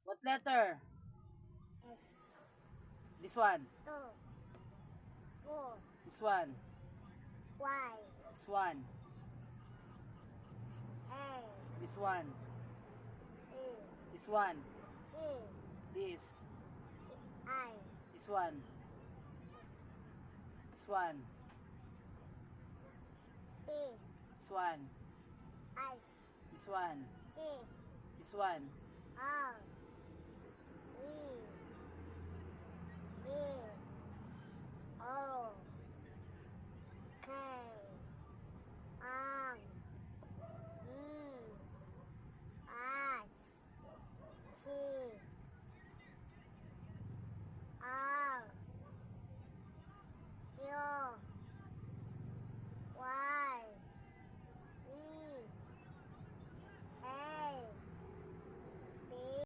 What letter? S. This one. 2. 4. This one. Y. This one. A. This one. E. This one. C. This. I. This one. This one. P. This one. I. This one. T. This one. R.